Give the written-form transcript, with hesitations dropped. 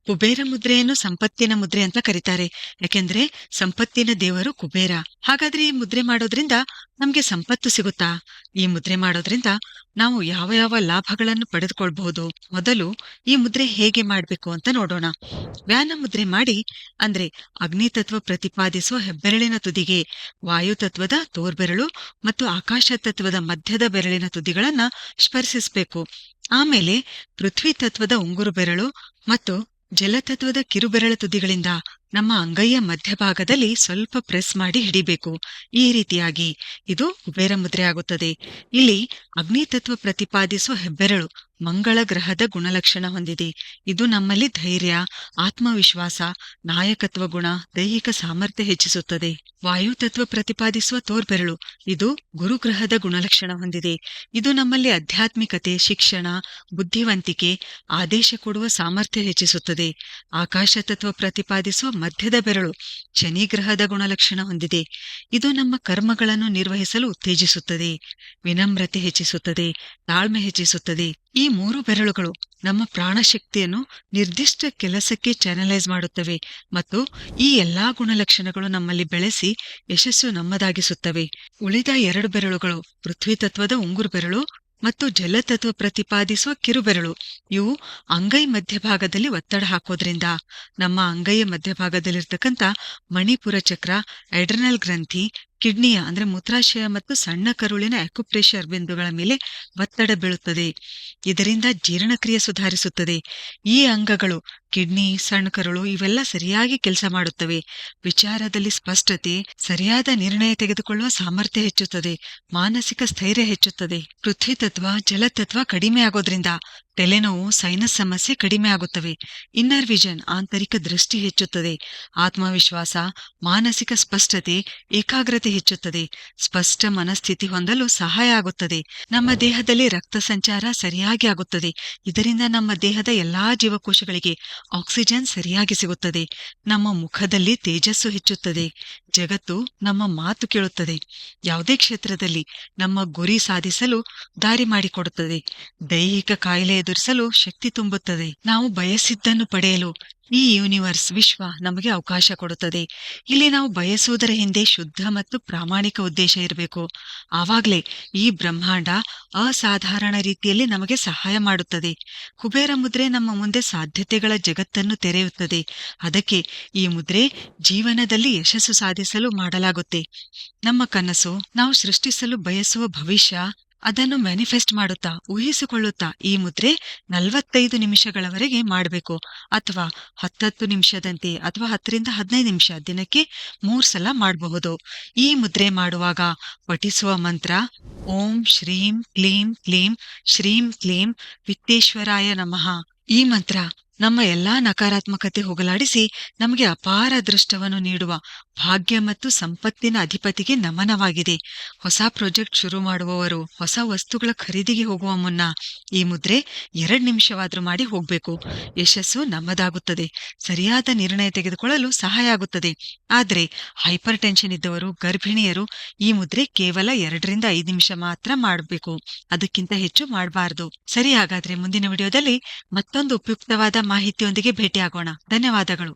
ಕುಬೇರ ಮುದ್ರೆಯನ್ನು ಸಂಪತ್ತಿನ ಮುದ್ರೆ ಅಂತ ಕರೀತಾರೆ. ಯಾಕೆಂದ್ರೆ ಸಂಪತ್ತಿನ ದೇವರು ಕುಬೇರ. ಹಾಗಾದ್ರೆ ಈ ಮುದ್ರೆ ಮಾಡೋದ್ರಿಂದ ನಮ್ಗೆ ಸಂಪತ್ತು ಸಿಗುತ್ತಾ? ಈ ಮುದ್ರೆ ಮಾಡೋದ್ರಿಂದ ನಾವು ಯಾವ ಯಾವ ಲಾಭಗಳನ್ನು ಪಡೆದುಕೊಳ್ಬಹುದು? ಮೊದಲು ಈ ಮುದ್ರೆ ಹೇಗೆ ಮಾಡ್ಬೇಕು ಅಂತ ನೋಡೋಣ. ವ್ಯಾನ ಮುದ್ರೆ ಮಾಡಿ, ಅಂದ್ರೆ ಅಗ್ನಿತತ್ವ ಪ್ರತಿಪಾದಿಸುವ ಹೆಬ್ಬೆರಳಿನ ತುದಿಗೆ ವಾಯುತತ್ವದ ತೋರ್ಬೆರಳು ಮತ್ತು ಆಕಾಶ ತತ್ವದ ಮಧ್ಯದ ಬೆರಳಿನ ತುದಿಗಳನ್ನ ಸ್ಪರ್ಶಿಸಬೇಕು. ಆಮೇಲೆ ಪೃಥ್ವಿ ತತ್ವದ ಉಂಗುರು ಬೆರಳು ಮತ್ತು ಜಲತತ್ವದ ಕಿರುಬೆರಳ ತುದಿಗಳಿಂದ ನಮ್ಮ ಅಂಗೈಯ ಮಧ್ಯಭಾಗದಲ್ಲಿ ಸ್ವಲ್ಪ ಪ್ರೆಸ್ ಮಾಡಿ ಹಿಡಿಬೇಕು. ಈ ರೀತಿಯಾಗಿ ಇದು ಕುಬೇರ ಮುದ್ರೆ ಆಗುತ್ತದೆ. ಇಲ್ಲಿ ಅಗ್ನಿತತ್ವ ಪ್ರತಿಪಾದಿಸುವ ಹೆಬ್ಬೆರಳು ಮಂಗಳ ಗ್ರಹದ ಗುಣಲಕ್ಷಣ ಹೊಂದಿದೆ. ಇದು ನಮ್ಮಲ್ಲಿ ಧೈರ್ಯ, ಆತ್ಮವಿಶ್ವಾಸ, ನಾಯಕತ್ವ ಗುಣ, ದೈಹಿಕ ಸಾಮರ್ಥ್ಯ ಹೆಚ್ಚಿಸುತ್ತದೆ. ವಾಯುತತ್ವ ಪ್ರತಿಪಾದಿಸುವ ತೋರ್ಬೆರಳು ಇದು ಗುರುಗ್ರಹದ ಗುಣಲಕ್ಷಣ ಹೊಂದಿದೆ. ಇದು ನಮ್ಮಲ್ಲಿ ಆಧ್ಯಾತ್ಮಿಕತೆ, ಶಿಕ್ಷಣ, ಬುದ್ಧಿವಂತಿಕೆ, ಆದೇಶ ಕೊಡುವ ಸಾಮರ್ಥ್ಯ ಹೆಚ್ಚಿಸುತ್ತದೆ. ಆಕಾಶ ತತ್ವ ಪ್ರತಿಪಾದಿಸುವ ಮಧ್ಯದ ಬೆರಳು ಶನಿಗ್ರಹದ ಗುಣಲಕ್ಷಣ ಹೊಂದಿದೆ. ಇದು ನಮ್ಮ ಕರ್ಮಗಳನ್ನು ನಿರ್ವಹಿಸಲು ಉತ್ತೇಜಿಸುತ್ತದೆ, ವಿನಮ್ರತೆ ಹೆಚ್ಚಿಸುತ್ತದೆ, ತಾಳ್ಮೆ ಹೆಚ್ಚಿಸುತ್ತದೆ. ಈ 3 ಬೆರಳುಗಳು ನಮ್ಮ ಪ್ರಾಣಶಕ್ತಿಯನ್ನು ನಿರ್ದಿಷ್ಟ ಕೆಲಸಕ್ಕೆ ಚಾನಲೈಸ್ ಮಾಡುತ್ತವೆ ಮತ್ತು ಈ ಎಲ್ಲಾ ಗುಣಲಕ್ಷಣಗಳು ನಮ್ಮಲ್ಲಿ ಬೆಳೆಸಿ ಯಶಸ್ಸು ನಮ್ಮದಾಗಿಸುತ್ತವೆ. ಉಳಿದ 2 ಬೆರಳುಗಳು ಪೃಥ್ವಿ ತತ್ವದ ಉಂಗುರು ಬೆರಳು ಮತ್ತು ಜಲತತ್ವ ಪ್ರತಿಪಾದಿಸುವ ಕಿರುಬೆರಳು. ಇವು ಅಂಗೈ ಮಧ್ಯಭಾಗದಲ್ಲಿ ಒತ್ತಡ ಹಾಕೋದ್ರಿಂದ ನಮ್ಮ ಅಂಗೈಯ ಮಧ್ಯಭಾಗದಲ್ಲಿರ್ತಕ್ಕಂಥ ಮಣಿಪುರ ಚಕ್ರ, ಎಡ್ರನಲ್ ಗ್ರಂಥಿ, ಕಿಡ್ನಿಯ ಅಂದ್ರೆ ಮೂತ್ರಾಶಯ ಮತ್ತು ಸಣ್ಣ ಕರುಳಿನ ಅಕ್ಯುಪ್ರೆಷರ್ ಬಿಂದುಗಳ ಮೇಲೆ ಒತ್ತಡ ಬೀಳುತ್ತದೆ. ಇದರಿಂದ ಜೀರ್ಣಕ್ರಿಯೆ ಸುಧಾರಿಸುತ್ತದೆ. ಈ ಅಂಗಗಳು ಕಿಡ್ನಿ, ಸಣ್ಣ ಕರುಳು ಇವೆಲ್ಲ ಸರಿಯಾಗಿ ಕೆಲಸ ಮಾಡುತ್ತವೆ. ವಿಚಾರದಲ್ಲಿ ಸ್ಪಷ್ಟತೆ, ಸರಿಯಾದ ನಿರ್ಣಯ ತೆಗೆದುಕೊಳ್ಳುವ ಸಾಮರ್ಥ್ಯ ಹೆಚ್ಚುತ್ತದೆ, ಮಾನಸಿಕ ಸ್ಥೈರ್ಯ ಹೆಚ್ಚುತ್ತದೆ. ಪೃಥ್ವಿ ತತ್ವ, ಜಲತತ್ವ ಕಡಿಮೆ ಆಗೋದ್ರಿಂದ ತಲೆನೋವು, ಸೈನಸ್ ಸಮಸ್ಯೆ ಕಡಿಮೆ ಆಗುತ್ತವೆ. ಇನ್ನರ್ ವಿಷನ್ ಆಂತರಿಕ ದೃಷ್ಟಿ ಹೆಚ್ಚುತ್ತದೆ. ಆತ್ಮವಿಶ್ವಾಸ, ಮಾನಸಿಕ ಸ್ಪಷ್ಟತೆ, ಏಕಾಗ್ರತೆ ಹೆಚ್ಚುತ್ತದೆ. ಸ್ಪಷ್ಟ ಮನಸ್ಥಿತಿ ಹೊಂದಲು ಸಹಾಯ ಆಗುತ್ತದೆ. ನಮ್ಮ ದೇಹದಲ್ಲಿ ರಕ್ತ ಸಂಚಾರ ಸರಿಯಾಗಿ ಆಗುತ್ತದೆ. ಇದರಿಂದ ನಮ್ಮ ದೇಹದ ಎಲ್ಲಾ ಜೀವಕೋಶಗಳಿಗೆ ಆಕ್ಸಿಜನ್ ಸರಿಯಾಗಿ ಸಿಗುತ್ತದೆ. ನಮ್ಮ ಮುಖದಲ್ಲಿ ತೇಜಸ್ಸು ಹೆಚ್ಚುತ್ತದೆ. ಜಗತ್ತು ನಮ್ಮ ಮಾತು ಕೇಳುತ್ತದೆ. ಯಾವುದೇ ಕ್ಷೇತ್ರದಲ್ಲಿ ನಮ್ಮ ಗುರಿ ಸಾಧಿಸಲು ದಾರಿ ಮಾಡಿಕೊಡುತ್ತದೆ. ದೈಹಿಕ ಕಾಯಿಲೆ ಎದುರಿಸಲು ಶಕ್ತಿ ತುಂಬುತ್ತದೆ. ನಾವು ಬಯಸಿದ್ದನ್ನು ಪಡೆಯಲು ಈ ಯೂನಿವರ್ಸ್, ವಿಶ್ವ ನಮಗೆ ಅವಕಾಶ ಕೊಡುತ್ತದೆ. ಇಲ್ಲಿ ನಾವು ಬಯಸುವುದರ ಹಿಂದೆ ಶುದ್ಧ ಮತ್ತು ಪ್ರಾಮಾಣಿಕ ಉದ್ದೇಶ ಇರಬೇಕು. ಆವಾಗ್ಲೇ ಈ ಬ್ರಹ್ಮಾಂಡ ಅಸಾಧಾರಣ ರೀತಿಯಲ್ಲಿ ನಮಗೆ ಸಹಾಯ ಮಾಡುತ್ತದೆ. ಕುಬೇರ ಮುದ್ರೆ ನಮ್ಮ ಮುಂದೆ ಸಾಧ್ಯತೆಗಳ ಜಗತ್ತನ್ನು ತೆರೆಯುತ್ತದೆ. ಅದಕ್ಕೆ ಈ ಮುದ್ರೆ ಜೀವನದಲ್ಲಿ ಯಶಸ್ಸು ಸಾಧಿಸಲು ಮಾಡಲಾಗುತ್ತೆ. ನಮ್ಮ ಕನಸು, ನಾವು ಸೃಷ್ಟಿಸಲು ಬಯಸುವ ಭವಿಷ್ಯ, ಅದನ್ನು ಮ್ಯಾನಿಫೆಸ್ಟ್ ಮಾಡುತ್ತಾ, ಊಹಿಸಿಕೊಳ್ಳುತ್ತಾ ಈ ಮುದ್ರೆ 45 ನಿಮಿಷಗಳವರೆಗೆ ಮಾಡಬೇಕು. ಅಥವಾ 10 ನಿಮಿಷದಂತೆ ಅಥವಾ 10 ರಿಂದ 15 ನಿಮಿಷ ದಿನಕ್ಕೆ 3 ಸಲ ಮಾಡಬಹುದು. ಈ ಮುದ್ರೆ ಮಾಡುವಾಗ ಪಠಿಸುವ ಮಂತ್ರ ಓಂ ಶ್ರೀಂ ಕ್ಲೀಂ ಕ್ಲೀಂ ಶ್ರೀಂ ಕ್ಲೀಂ ವಿತ್ತೇಶ್ವರಾಯ ನಮಃ. ಈ ಮಂತ್ರ ನಮ್ಮ ಎಲ್ಲಾ ನಕಾರಾತ್ಮಕತೆ ಹೋಗಲಾಡಿಸಿ ನಮಗೆ ಅಪಾರ ಅದೃಷ್ಟವನ್ನು ನೀಡುವ ಭಾಗ್ಯ ಮತ್ತು ಸಂಪತ್ತಿನ ಅಧಿಪತಿಗೆ ನಮನವಾಗಿದೆ. ಹೊಸ ಪ್ರಾಜೆಕ್ಟ್ ಶುರು ಮಾಡುವವರು, ಹೊಸ ವಸ್ತುಗಳ ಖರೀದಿಗೆ ಹೋಗುವ ಮುನ್ನ ಈ ಮುದ್ರೆ 2 ನಿಮಿಷವಾದ್ರೂ ಮಾಡಿ ಹೋಗ್ಬೇಕು. ಯಶಸ್ಸು ನಮ್ಮದಾಗುತ್ತದೆ. ಸರಿಯಾದ ನಿರ್ಣಯ ತೆಗೆದುಕೊಳ್ಳಲು ಸಹಾಯ ಆಗುತ್ತದೆ. ಆದ್ರೆ ಹೈಪರ್ ಟೆನ್ಷನ್ ಇದ್ದವರು, ಗರ್ಭಿಣಿಯರು ಈ ಮುದ್ರೆ ಕೇವಲ 2 ರಿಂದ 5 ನಿಮಿಷ ಮಾತ್ರ ಮಾಡಬೇಕು. ಅದಕ್ಕಿಂತ ಹೆಚ್ಚು ಮಾಡಬಾರದು. ಸರಿ, ಹಾಗಾದ್ರೆ ಮುಂದಿನ ವಿಡಿಯೋದಲ್ಲಿ ಮತ್ತೊಂದು ಉಪಯುಕ್ತವಾದ ಮಾಹಿತಿಯೊಂದಿಗೆ ಭೇಟಿಯಾಗೋಣ. ಧನ್ಯವಾದಗಳು.